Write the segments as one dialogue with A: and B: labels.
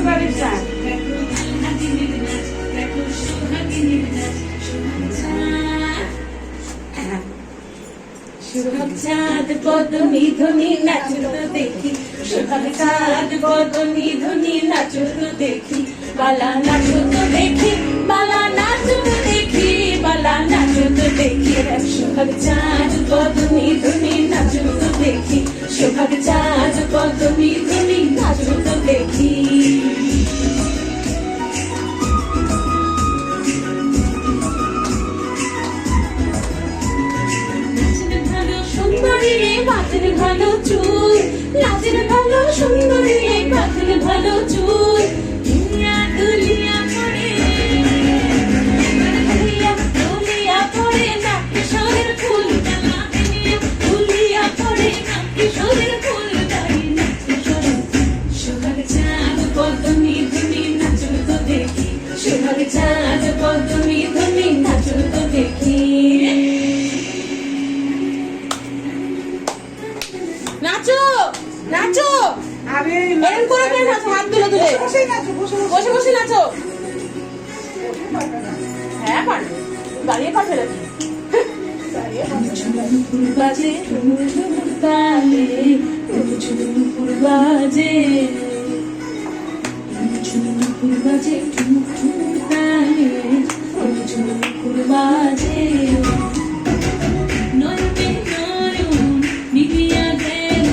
A: পারিস না।
B: সোহাগ চাঁদ বদনি ধনি নাচতো দেখি, সোহাগ চাঁদ বদনি ধনি নাচতো দেখি, বালা নাচতো দেখি, বালা নাচতো দেখি, বালা নাচতো দেখি। সোহাগ চাঁদ বদনি ধনি নাচতো দেখি, সোহাগ চাঁদ বদনি ধনি নাচতো দেখি। বাতের ভালো চুল, নাচের ভালো সুন্দরী, বাতের ভালো চুল, দুলিয়া দুলিয়া পড়ে, দুলিয়া পড়ে না কিশোরের ফুল ডালা, দুলিয়া পড়ে না কিশোরের ফুল ডালা। সোহাগ চাঁদ বদনি ধনি নাচতো দেখি, সোহাগ চাঁদ বদনি ধনি নাচতো দেখি। নাচো নাচো,
A: আরে
B: এরকম করে করে নাচো, হাত তুলে তুলে
A: বসে নাচো, বসে
B: বসে বসে নাচো। হ্যাঁ পারবে, দাঁড়িয়ে পারবে নাকি? ঝুমুর বাজে ঝুমুর তালে, ঝুমুর বাজে ঝুমুর বাজে ঝুমুর তালে, ঝুমুর বাজে। নয়নে নয়ন মিলিয়া গেল,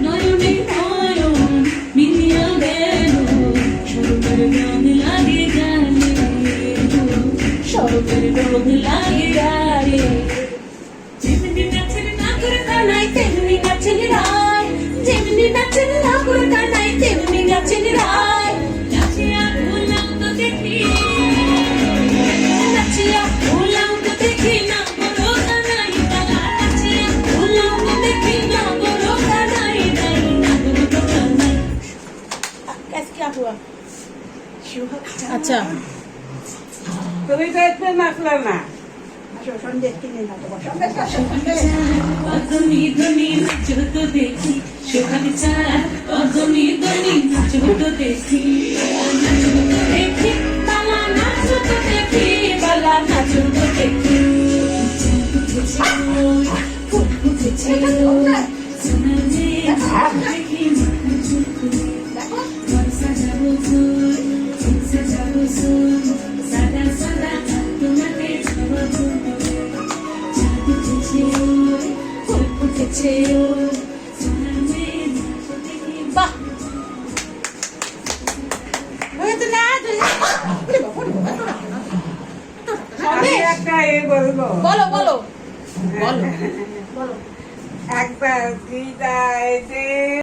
B: নয়নে নয়ন মিলিয়া গেল, সরবের রং লাগে গালে, সরবের রং লাগে গালে। যেমনি নাচের না করে কানাই তেমনি নাচেন রায়, যেমনি নাচের না করে কানাই তেমনি নাচেন রায়। নাচিয়া ভুলাম তো দেখি, নাচিয়া ভুলাম তো দেখি, না বড় কানাই তালা, নাচিয়া ভুলাম তো দেখি, না বড় কানাই তালা, না বড় কানাই। कैसे क्या हुआ? अच्छा
A: তুমি তো এতে নাচলে না।
B: বদনি ধনি নাচতো দেখি, সোহাগ চাঁদ বদনি ধনি নাচতো দেখি, নাচতো দেখি, বালা নাচতো দেখি, বালা নাচতো দেখি। উঠেছে ওই, উঠেছে ওই, সোনালি দেখি চুলকুলি, ঘর সাজাবো তোর, সাজাবো তোর, সাদা সাদা তোমাকে ছাওয়া তুলবে। চাঁদ উঠেছে ওই, উঠেছে ওই, সোনালি দেখি। বাহ, হয়েছে না?
A: আমি একটা বলবো।
B: বলো বলো বলো বলো।
A: একবার বিদায় দে।